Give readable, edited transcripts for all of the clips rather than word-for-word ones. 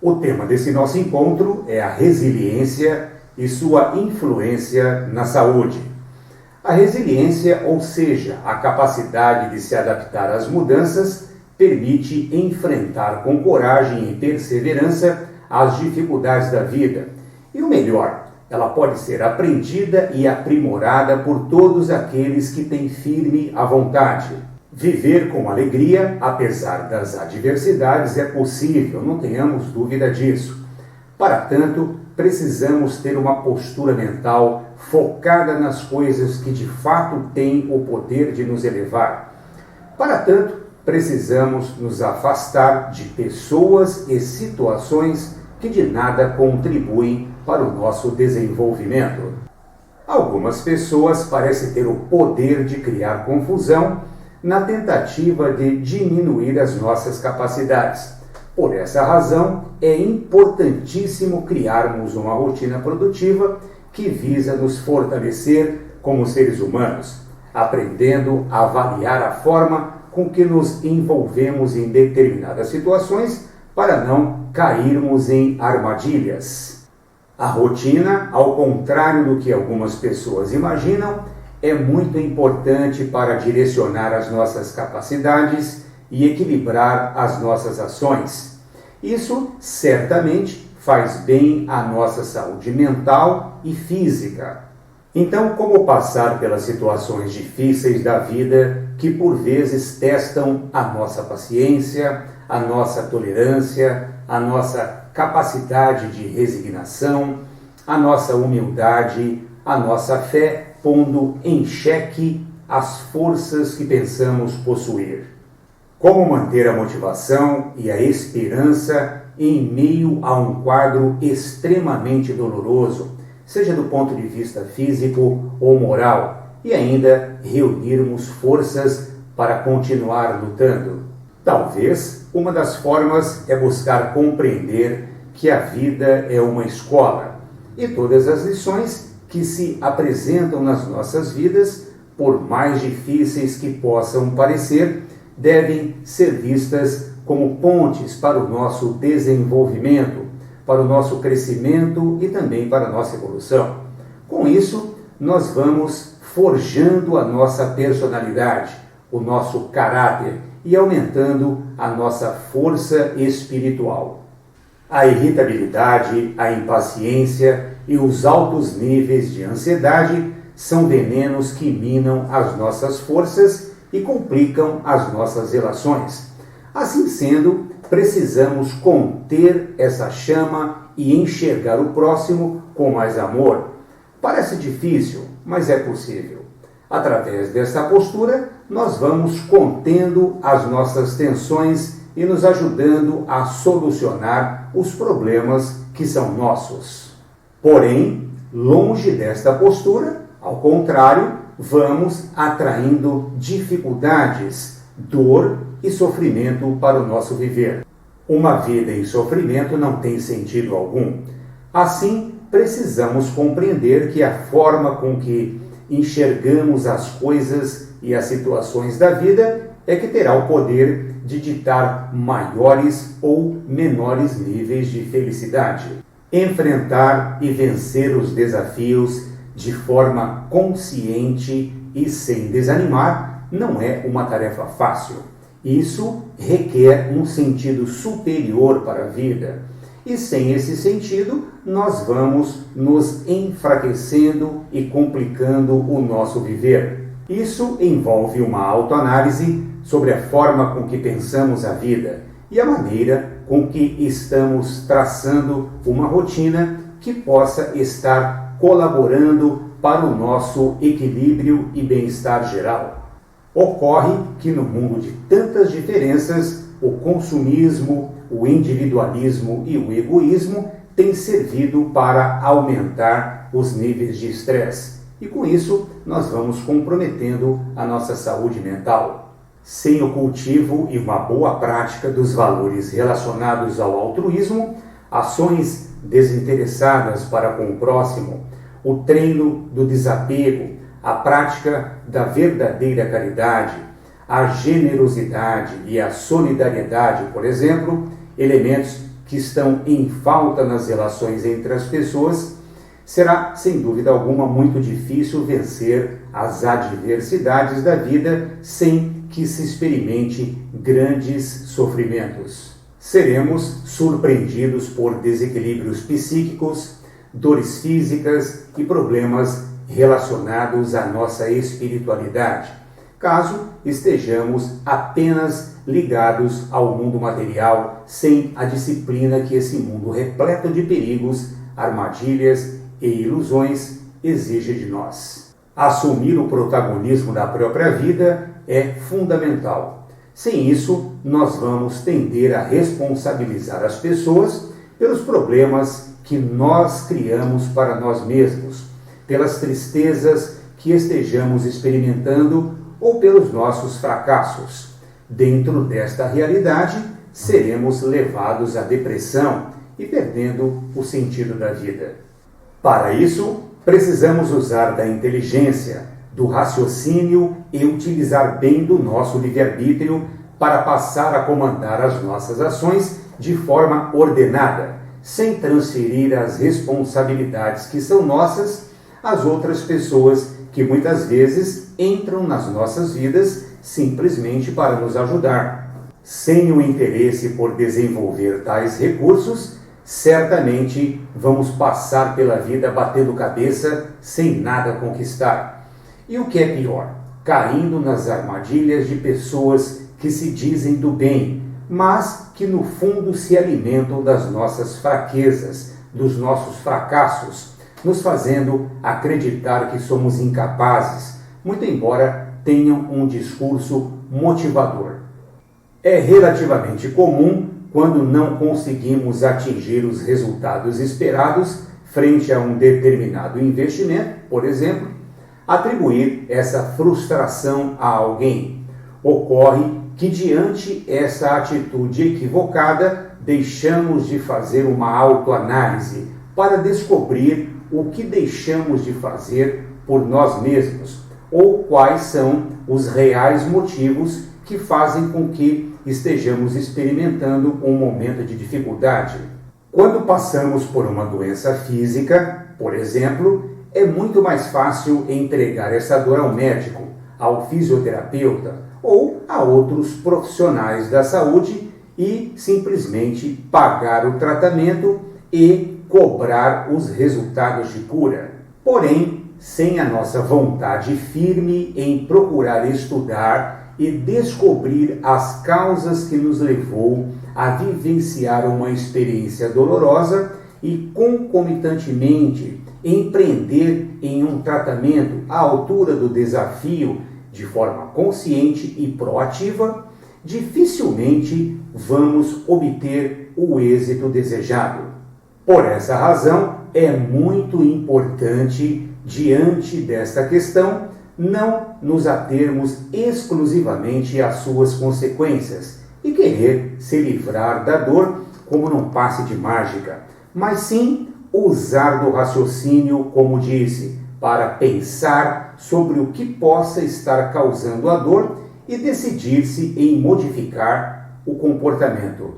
O tema desse nosso encontro é a resiliência e sua influência na saúde. A resiliência, ou seja, a capacidade de se adaptar às mudanças, permite enfrentar com coragem e perseverança as dificuldades da vida. E o melhor, ela pode ser aprendida e aprimorada por todos aqueles que têm firme a vontade. Viver com alegria, apesar das adversidades, é possível, não tenhamos dúvida disso. Para tanto, precisamos ter uma postura mental focada nas coisas que de fato têm o poder de nos elevar. Para tanto, precisamos nos afastar de pessoas e situações que de nada contribuem para o nosso desenvolvimento. Algumas pessoas parecem ter o poder de criar confusão na tentativa de diminuir as nossas capacidades. Por essa razão, é importantíssimo criarmos uma rotina produtiva que visa nos fortalecer como seres humanos, aprendendo a avaliar a forma com que nos envolvemos em determinadas situações para não cairmos em armadilhas. A rotina, ao contrário do que algumas pessoas imaginam, é muito importante para direcionar as nossas capacidades e equilibrar as nossas ações. Isso certamente faz bem à nossa saúde mental e física. Então, como passar pelas situações difíceis da vida que por vezes testam a nossa paciência, a nossa tolerância, a nossa capacidade de resignação, a nossa humildade, a nossa fé, pondo em xeque as forças que pensamos possuir. Como manter a motivação e a esperança em meio a um quadro extremamente doloroso, seja do ponto de vista físico ou moral, e ainda reunirmos forças para continuar lutando? Talvez uma das formas é buscar compreender que a vida é uma escola e todas as lições que se apresentam nas nossas vidas, por mais difíceis que possam parecer, devem ser vistas como pontes para o nosso desenvolvimento, para o nosso crescimento e também para a nossa evolução. Com isso, nós vamos forjando a nossa personalidade, o nosso caráter e aumentando a nossa força espiritual. A irritabilidade, a impaciência e os altos níveis de ansiedade são venenos que minam as nossas forças e complicam as nossas relações. Assim sendo, precisamos conter essa chama e enxergar o próximo com mais amor. Parece difícil, mas é possível. Através dessa postura, nós vamos contendo as nossas tensões e nos ajudando a solucionar os problemas que são nossos. Porém, longe desta postura, ao contrário, vamos atraindo dificuldades, dor e sofrimento para o nosso viver. Uma vida em sofrimento não tem sentido algum. Assim, precisamos compreender que a forma com que enxergamos as coisas e as situações da vida é que terá o poder de ditar maiores ou menores níveis de felicidade. Enfrentar e vencer os desafios de forma consciente e sem desanimar não é uma tarefa fácil. Isso requer um sentido superior para a vida. E sem esse sentido, nós vamos nos enfraquecendo e complicando o nosso viver. Isso envolve uma autoanálise sobre a forma com que pensamos a vida e a maneira com que estamos traçando uma rotina que possa estar colaborando para o nosso equilíbrio e bem-estar geral. Ocorre que no mundo de tantas diferenças, o consumismo, o individualismo e o egoísmo têm servido para aumentar os níveis de estresse. E com isso, nós vamos comprometendo a nossa saúde mental. Sem o cultivo e uma boa prática dos valores relacionados ao altruísmo, ações desinteressadas para com o próximo, o treino do desapego, a prática da verdadeira caridade, a generosidade e a solidariedade, por exemplo, elementos que estão em falta nas relações entre as pessoas, será, sem dúvida alguma, muito difícil vencer as adversidades da vida sem que se experimente grandes sofrimentos. Seremos surpreendidos por desequilíbrios psíquicos, dores físicas e problemas relacionados à nossa espiritualidade, caso estejamos apenas ligados ao mundo material sem a disciplina que esse mundo repleto de perigos, armadilhas e ilusões exige de nós. Assumir o protagonismo da própria vida é fundamental. Sem isso, nós vamos tender a responsabilizar as pessoas pelos problemas que nós criamos para nós mesmos, pelas tristezas que estejamos experimentando ou pelos nossos fracassos. Dentro desta realidade, seremos levados à depressão e perdendo o sentido da vida. Para isso, precisamos usar da inteligência, do raciocínio e utilizar bem do nosso livre-arbítrio para passar a comandar as nossas ações de forma ordenada, sem transferir as responsabilidades que são nossas às outras pessoas que muitas vezes entram nas nossas vidas simplesmente para nos ajudar. Sem o interesse por desenvolver tais recursos, certamente vamos passar pela vida batendo cabeça sem nada conquistar. E o que é pior, caindo nas armadilhas de pessoas que se dizem do bem, mas que no fundo se alimentam das nossas fraquezas, dos nossos fracassos, nos fazendo acreditar que somos incapazes, muito embora tenham um discurso motivador. É relativamente comum, quando não conseguimos atingir os resultados esperados frente a um determinado investimento, por exemplo, atribuir essa frustração a alguém. Ocorre que, diante essa atitude equivocada, deixamos de fazer uma autoanálise para descobrir o que deixamos de fazer por nós mesmos ou quais são os reais motivos que fazem com que estejamos experimentando um momento de dificuldade. Quando passamos por uma doença física, por exemplo, é muito mais fácil entregar essa dor ao médico, ao fisioterapeuta ou a outros profissionais da saúde e simplesmente pagar o tratamento e cobrar os resultados de cura. Porém, sem a nossa vontade firme em procurar estudar e descobrir as causas que nos levou a vivenciar uma experiência dolorosa e, concomitantemente, empreender em um tratamento à altura do desafio de forma consciente e proativa, dificilmente vamos obter o êxito desejado. Por essa razão, é muito importante, diante desta questão, não nos atermos exclusivamente às suas consequências e querer se livrar da dor como num passe de mágica, mas sim usar do raciocínio, como disse, para pensar sobre o que possa estar causando a dor e decidir-se em modificar o comportamento.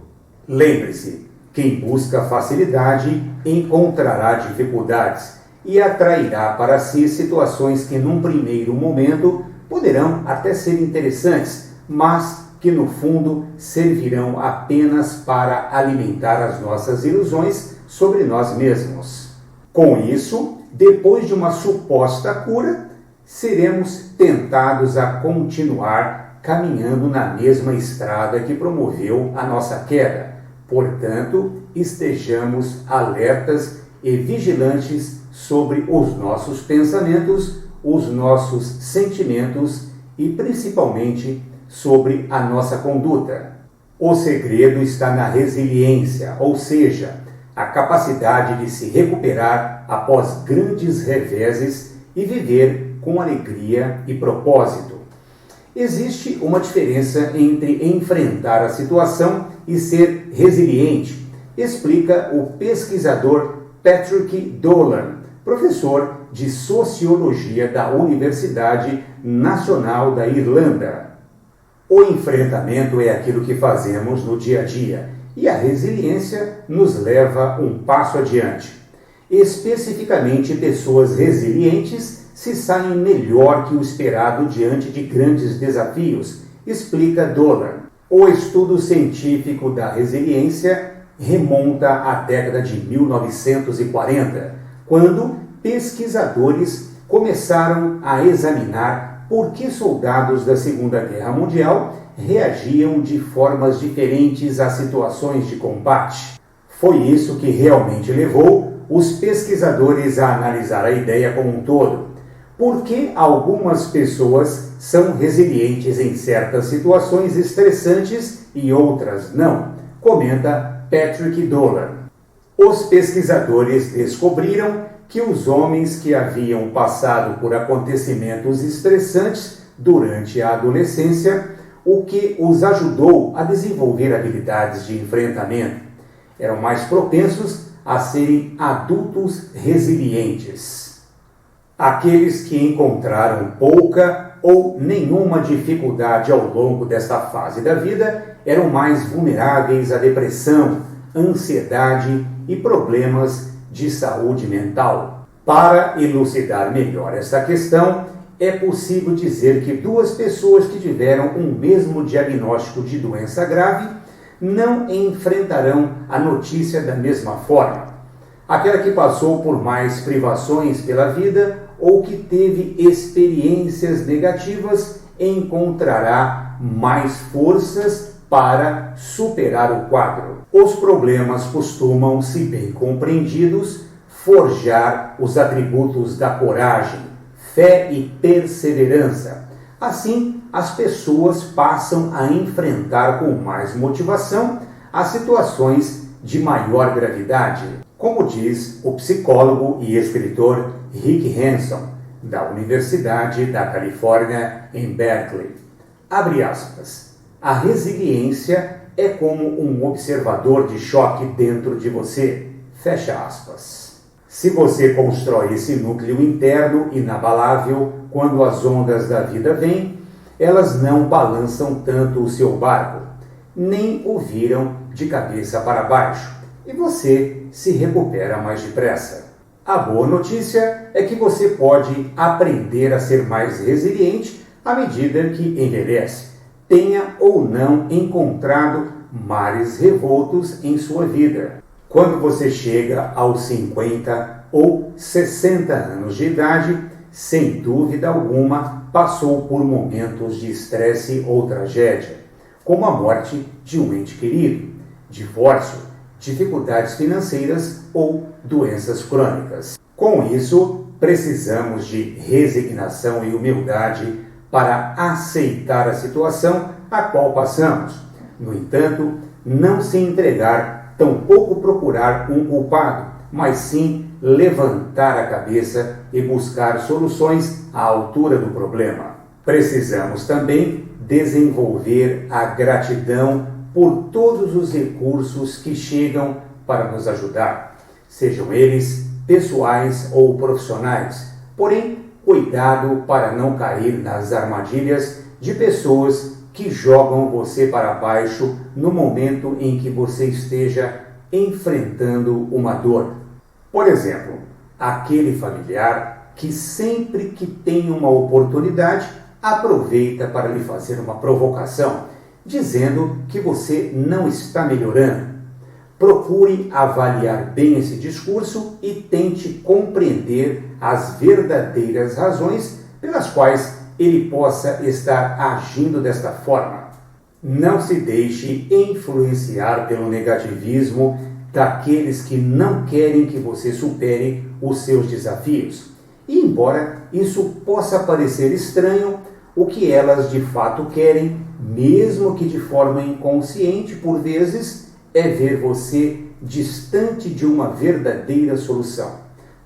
Lembre-se, quem busca facilidade encontrará dificuldades e atrairá para si situações que num primeiro momento poderão até ser interessantes, mas que no fundo servirão apenas para alimentar as nossas ilusões sobre nós mesmos. Com isso, depois de uma suposta cura, seremos tentados a continuar caminhando na mesma estrada que promoveu a nossa queda. Portanto, estejamos alertas e vigilantes sobre os nossos pensamentos, os nossos sentimentos e principalmente sobre a nossa conduta. O segredo está na resiliência, ou seja, a capacidade de se recuperar após grandes reveses e viver com alegria e propósito. Existe uma diferença entre enfrentar a situação e ser resiliente, explica o pesquisador Patrick Dolan, professor de Sociologia da Universidade Nacional da Irlanda. O enfrentamento é aquilo que fazemos no dia a dia, e a resiliência nos leva um passo adiante. Especificamente, pessoas resilientes se saem melhor que o esperado diante de grandes desafios, explica Dolan. O estudo científico da resiliência remonta à década de 1940, quando pesquisadores começaram a examinar por que soldados da Segunda Guerra Mundial reagiam de formas diferentes às situações de combate. Foi isso que realmente levou os pesquisadores a analisar a ideia como um todo. Por que algumas pessoas são resilientes em certas situações estressantes e outras não? Comenta Patrick Dolan. Os pesquisadores descobriram que os homens que haviam passado por acontecimentos estressantes durante a adolescência, o que os ajudou a desenvolver habilidades de enfrentamento, eram mais propensos a serem adultos resilientes. Aqueles que encontraram pouca ou nenhuma dificuldade ao longo desta fase da vida eram mais vulneráveis à depressão, ansiedade e problemas de saúde mental. Para elucidar melhor esta questão, é possível dizer que duas pessoas que tiveram um mesmo diagnóstico de doença grave não enfrentarão a notícia da mesma forma. Aquela que passou por mais privações pela vida ou que teve experiências negativas encontrará mais forças para superar o quadro. Os problemas costumam, se bem compreendidos, forjar os atributos da coragem, fé e perseverança. Assim, as pessoas passam a enfrentar com mais motivação as situações de maior gravidade, como diz o psicólogo e escritor Rick Hanson, da Universidade da Califórnia em Berkeley. Abre aspas. A resiliência é como um observador de choque dentro de você. Fecha aspas. Se você constrói esse núcleo interno inabalável, quando as ondas da vida vêm, elas não balançam tanto o seu barco, nem o viram de cabeça para baixo, e você se recupera mais depressa. A boa notícia é que você pode aprender a ser mais resiliente à medida que envelhece, tenha ou não encontrado mares revoltos em sua vida. Quando você chega aos 50 ou 60 anos de idade, sem dúvida alguma, passou por momentos de estresse ou tragédia, como a morte de um ente querido, divórcio, dificuldades financeiras ou doenças crônicas. Com isso, precisamos de resignação e humildade para aceitar a situação a qual passamos. No entanto, não se entregar, tampouco procurar um culpado, mas sim levantar a cabeça e buscar soluções à altura do problema. Precisamos também desenvolver a gratidão por todos os recursos que chegam para nos ajudar, sejam eles pessoais ou profissionais. Porém, cuidado para não cair nas armadilhas de pessoas que jogam você para baixo no momento em que você esteja enfrentando uma dor. Por exemplo, aquele familiar que sempre que tem uma oportunidade aproveita para lhe fazer uma provocação, dizendo que você não está melhorando. Procure avaliar bem esse discurso e tente compreender as verdadeiras razões pelas quais ele possa estar agindo desta forma. Não se deixe influenciar pelo negativismo daqueles que não querem que você supere os seus desafios. E embora isso possa parecer estranho, o que elas de fato querem, mesmo que de forma inconsciente por vezes, é ver você distante de uma verdadeira solução.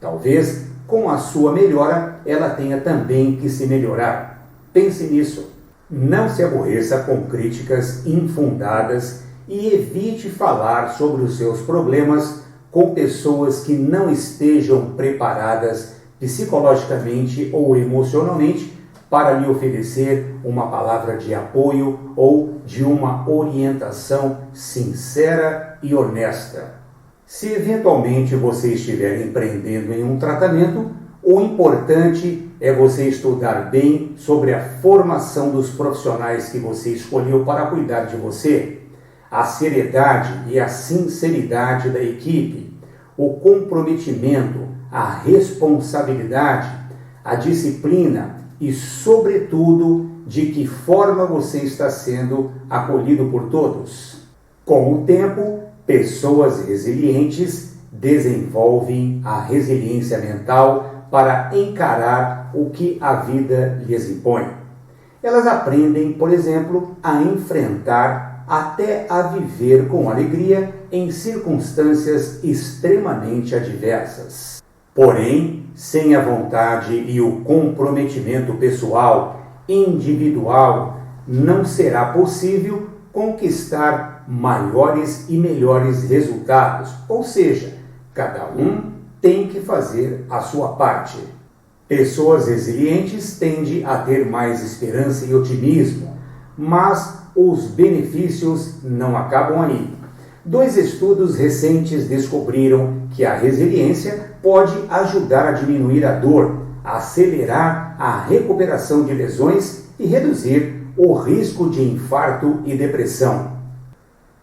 Talvez, com a sua melhora, ela tenha também que se melhorar. Pense nisso. Não se aborreça com críticas infundadas e evite falar sobre os seus problemas com pessoas que não estejam preparadas psicologicamente ou emocionalmente para lhe oferecer uma palavra de apoio ou de uma orientação sincera e honesta. Se eventualmente você estiver empreendendo em um tratamento, o importante é você estudar bem sobre a formação dos profissionais que você escolheu para cuidar de você, a seriedade e a sinceridade da equipe, o comprometimento, a responsabilidade, a disciplina e, sobretudo, de que forma você está sendo acolhido por todos. Com o tempo, pessoas resilientes desenvolvem a resiliência mental para encarar o que a vida lhes impõe. Elas aprendem, por exemplo, a enfrentar até a viver com alegria em circunstâncias extremamente adversas. Porém, sem a vontade e o comprometimento pessoal, individual, não será possível conquistar maiores e melhores resultados, ou seja, cada um tem que fazer a sua parte. Pessoas resilientes tendem a ter mais esperança e otimismo, mas os benefícios não acabam aí. 2 estudos recentes descobriram que a resiliência pode ajudar a diminuir a dor, acelerar a recuperação de lesões e reduzir o risco de infarto e depressão.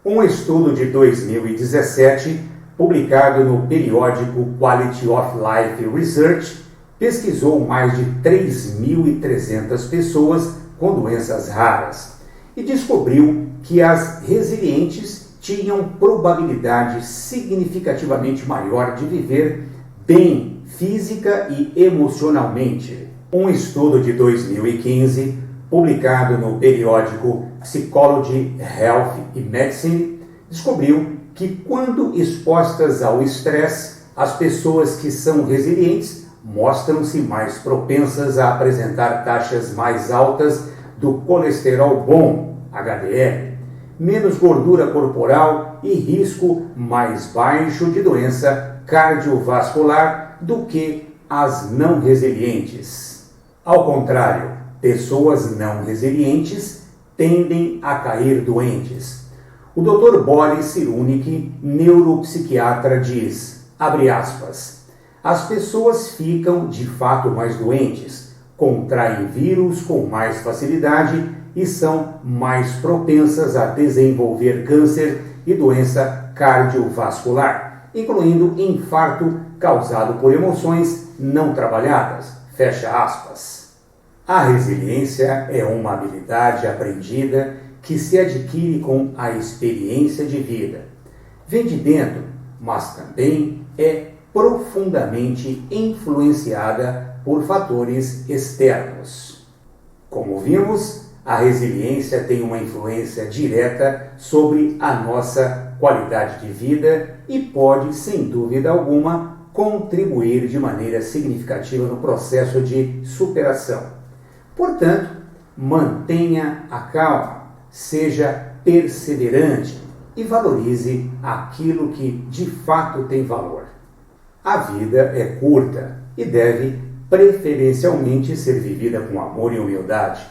Um estudo de 2017, publicado no periódico Quality of Life Research, pesquisou mais de 3.300 pessoas com doenças raras e descobriu que as resilientes tinham probabilidade significativamente maior de viver bem física e emocionalmente. Um estudo de 2015, publicado no periódico Psychology, Health e Medicine, descobriu que quando expostas ao estresse, as pessoas que são resilientes mostram-se mais propensas a apresentar taxas mais altas do colesterol bom, HDL, menos gordura corporal e risco mais baixo de doença cardiovascular do que as não resilientes. Ao contrário, pessoas não resilientes tendem a cair doentes. O Dr. Boris Cyrulnik, neuropsiquiatra, diz, abre aspas, as pessoas ficam de fato mais doentes, contraem vírus com mais facilidade e são mais propensas a desenvolver câncer e doença cardiovascular, incluindo infarto causado por emoções não trabalhadas. Fecha aspas. A resiliência é uma habilidade aprendida que se adquire com a experiência de vida. Vem de dentro, mas também é profundamente influenciada por fatores externos. Como vimos, a resiliência tem uma influência direta sobre a nossa qualidade de vida e pode, sem dúvida alguma, contribuir de maneira significativa no processo de superação. Portanto, mantenha a calma, seja perseverante e valorize aquilo que de fato tem valor. A vida é curta e deve preferencialmente ser vivida com amor e humildade.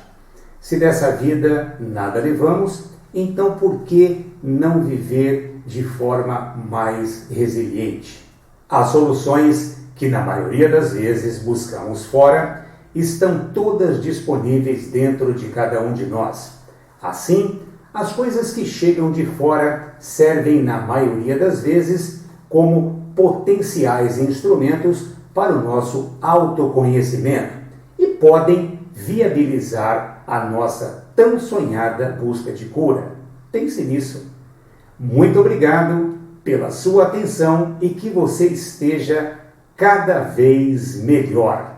Se dessa vida nada levamos, então por que não viver de forma mais resiliente? As soluções que na maioria das vezes buscamos fora estão todas disponíveis dentro de cada um de nós. Assim, as coisas que chegam de fora servem na maioria das vezes como potenciais instrumentos para o nosso autoconhecimento e podem viabilizar a nossa tão sonhada busca de cura. Pense nisso. Muito obrigado pela sua atenção e que você esteja cada vez melhor.